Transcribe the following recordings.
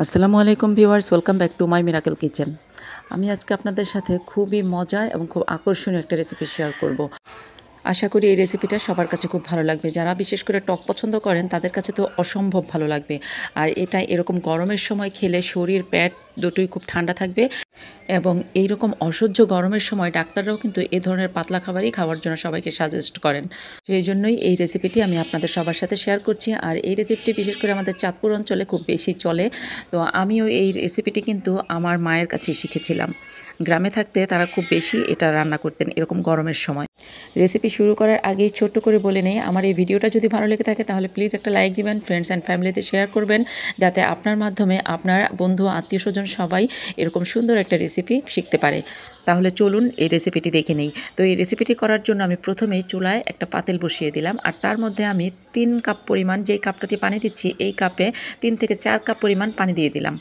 আসসালামু আলাইকুম viewers, welcome back to my miracle kitchen. আমি আজকে আপনাদের সাথে খুবই মজার এবং খুব আকর্ষণীয় একটা রেসিপি শেয়ার করব। আশা করি এই রেসিপিটা সবার কাছে খুব ভালো লাগবে। যারা বিশেষ করে টক পছন্দ করেন তাদের কাছে তো অসম্ভব ভালো লাগবে। আর এটা এরকম গরমের সময় খেলে শরীর, পেট দুটোই খুব ঠান্ডা থাকবে এবং এইরকম অসহ্য গরমের সময় ডাক্তাররাও কিন্তু এ ধরনের পাতলা খাবারই খাওয়ার জন্য সবাইকে সাজেস্ট করেন। সেই জন্যই এই রেসিপিটি আমি আপনাদের সবার সাথে শেয়ার করছি। আর এই রেসিপিটি বিশেষ করে আমাদের চাঁদপুর অঞ্চলে খুব বেশি চলে। তো আমিও এই রেসিপিটি কিন্তু আমার মায়ের কাছেই শিখেছিলাম। গ্রামে থাকতে তারা খুব বেশি এটা রান্না করতেন এরকম গরমের সময়। রেসিপি শুরু করার আগেই ছোট্ট করে বলে নেই, আমার এই ভিডিওটা যদি ভালো লেগে থাকে তাহলে প্লিজ একটা লাইক দিবেন, ফ্রেন্ডস অ্যান্ড ফ্যামিলিতে শেয়ার করবেন, যাতে আপনার মাধ্যমে আপনার বন্ধু, আত্মীয়স্বজন সবাই এরকম সুন্দর একটা রেসিপি শিখতে পারে। তাহলে চলুন এই রেসিপিটি দেখে নেই। তো এই রেসিপিটি করার জন্য আমি প্রথমেই চুলায় একটা পাতিল বসিয়ে দিলাম, আর তার মধ্যে আমি 3 কাপ পরিমাণ, যেই কাপটা দিয়ে পানি দিচ্ছি এই কাপে 3 থেকে 4 কাপ পরিমাণ পানি দিয়ে দিলাম।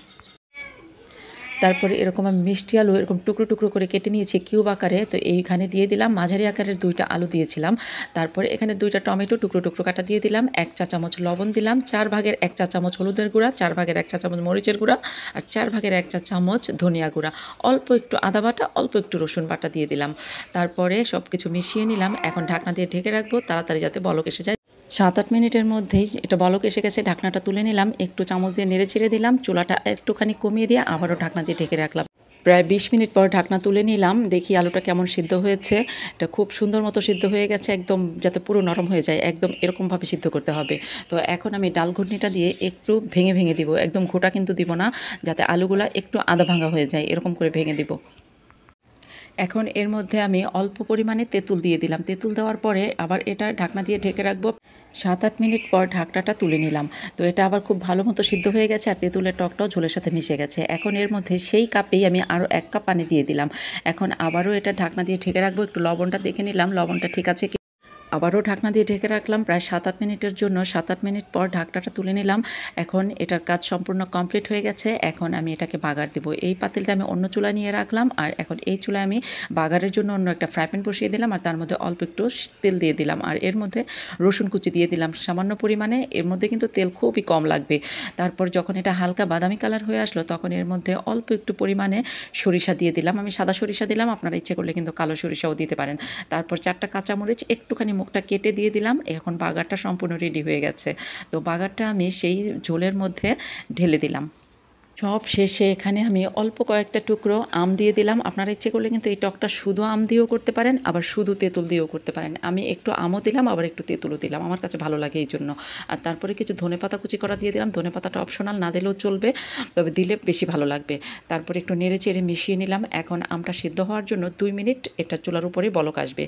তারপরে এরকম আমি মিষ্টি আলু এরকম টুকরো টুকরো করে কেটে নিয়েছি কিউব আকারে, তো এইখানে দিয়ে দিলাম। মাঝারি আকারের 2টা আলু দিয়েছিলাম। তারপরে এখানে 2টা টমেটো টুকরো টুকরো কাটা দিয়ে দিলাম, 1 চা চামচ লবণ দিলাম, 4 ভাগের 1 চা চামচ হলুদের গুঁড়া, 4 ভাগের 1 চা চামচ মরিচের গুঁড়া, আর 4 ভাগের 1 চা চামচ ধনিয়া গুঁড়া, অল্প একটু আদা বাটা, অল্প একটু রসুন বাটা দিয়ে দিলাম। তারপরে সব কিছু মিশিয়ে নিলাম। এখন ঢাকনা দিয়ে ঢেকে রাখবো তাড়াতাড়ি যাতে বলক এসে যায়। 7-8 মিনিটের মধ্যেই এটা বলক এসে গেছে। ঢাকনাটা তুলে নিলাম, একটু চামচ দিয়ে নেড়ে ছেড়ে দিলাম, চুলাটা একটুখানি কমিয়ে দিয়ে আবারও ঢাকনা দিয়ে ঢেকে রাখলাম। প্রায় 20 মিনিট পর ঢাকনা তুলে নিলাম, দেখি আলুটা কেমন সিদ্ধ হয়েছে। এটা খুব সুন্দর মতো সিদ্ধ হয়ে গেছে, একদম যাতে পুরো নরম হয়ে যায়, একদম এরকমভাবে সিদ্ধ করতে হবে। তো এখন আমি ডাল ঘুটনিটা দিয়ে একটু ভেঙে ভেঙে দিব, একদম ঘোটা কিন্তু দিব না, যাতে আলুগুলা একটু আধা ভাঙা হয়ে যায়, এরকম করে ভেঙে দিব। এখন এর মধ্যে আমি অল্প পরিমাণে তেঁতুল দিয়ে দিলাম। তেঁতুল দেওয়ার পরে আবার এটা ঢাকনা দিয়ে ঢেকে রাখবো। 7-8 মিনিট পর ঢাকনাটা তুলে নিলাম। তো এটা আবার খুব ভালো মতো সিদ্ধ হয়ে গেছে, আর তেঁতুলের টকটাও ঝোলের সাথে মিশে গেছে। এখন এর মধ্যে সেই কাপেই আমি আরও 1 কাপ পানি দিয়ে দিলাম। এখন আবারও এটা ঢাকনা দিয়ে ঢেকে রাখবো। একটু লবণটা দেখে নিলাম, লবণটা ঠিক আছে কি। আবারও ঢাকনা দিয়ে ঢেকে রাখলাম প্রায় 7-8 মিনিটের জন্য। 7-8 মিনিট পর ঢাকনাটা তুলে নিলাম। এখন এটার কাজ সম্পূর্ণ কমপ্লিট হয়ে গেছে। এখন আমি এটাকে বাগার দেবো। এই পাতিলটা আমি অন্য চুলায় নিয়ে রাখলাম, আর এখন এই চুলায় আমি বাগারের জন্য অন্য একটা ফ্রাই প্যান বসিয়ে দিলাম, আর তার মধ্যে অল্প একটু তেল দিয়ে দিলাম, আর এর মধ্যে রসুন কুচি দিয়ে দিলাম সামান্য পরিমাণে। এর মধ্যে কিন্তু তেল খুবই কম লাগবে। তারপর যখন এটা হালকা বাদামি কালার হয়ে আসলো, তখন এর মধ্যে অল্প একটু পরিমাণে সরিষা দিয়ে দিলাম। আমি সাদা সরিষা দিলাম, আপনারা ইচ্ছে করলে কিন্তু কালো সরিষাও দিতে পারেন। তারপর 4টা কাঁচামরিচ একটুখানি মুখটা কেটে দিয়ে দিলাম। এখন বাগারটা সম্পূর্ণ রেডি হয়ে গেছে। তো বাগারটা আমি সেই ঝোলের মধ্যে ঢেলে দিলাম। সব শেষে এখানে আমি অল্প কয়েকটা টুকরো আম দিয়ে দিলাম। আপনারা ইচ্ছে করলে কিন্তু এই টকটা শুধু আম দিয়েও করতে পারেন, আবার শুধু তেঁতুল দিয়েও করতে পারেন। আমি একটু আমও দিলাম, আবার একটু তেঁতুলও দিলাম, আমার কাছে ভালো লাগে এই জন্য। আর তারপরে কিছু ধনেপাতা কুচি করা দিয়ে দিলাম। ধনেপাতাটা অপশনাল, না দিলেও চলবে, তবে দিলে বেশি ভালো লাগবে। তারপরে একটু নেড়ে চেড়ে মিশিয়ে নিলাম। এখন আমটা সিদ্ধ হওয়ার জন্য 2 মিনিট এটা চুলার উপরে বলক আসবে।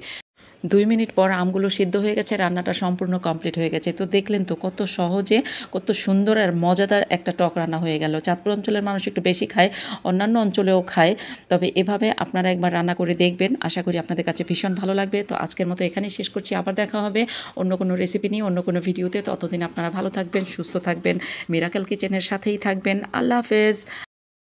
2 মিনিট পর আমগুলো সিদ্ধ হয়ে গেছে, রান্নাটা সম্পূর্ণ কমপ্লিট হয়ে গেছে। তো দেখলেন তো কত সহজে, কত সুন্দর আর মজাদার একটা টক রান্না হয়ে গেল। চাঁদপুর অঞ্চলের মানুষ একটু বেশি খায়, অন্যান্য অঞ্চলেও খায়, তবে এভাবে আপনারা একবার রান্না করে দেখবেন। আশা করি আপনাদের কাছে ভীষণ ভালো লাগবে। তো আজকের মতো এখানেই শেষ করছি, আবার দেখা হবে অন্য কোনো রেসিপি নিয়ে, অন্য কোনো ভিডিওতে। ততদিন আপনারা ভালো থাকবেন, সুস্থ থাকবেন, মিরাকেল কিচেনের সাথেই থাকবেন। আল্লাহ হাফেজ।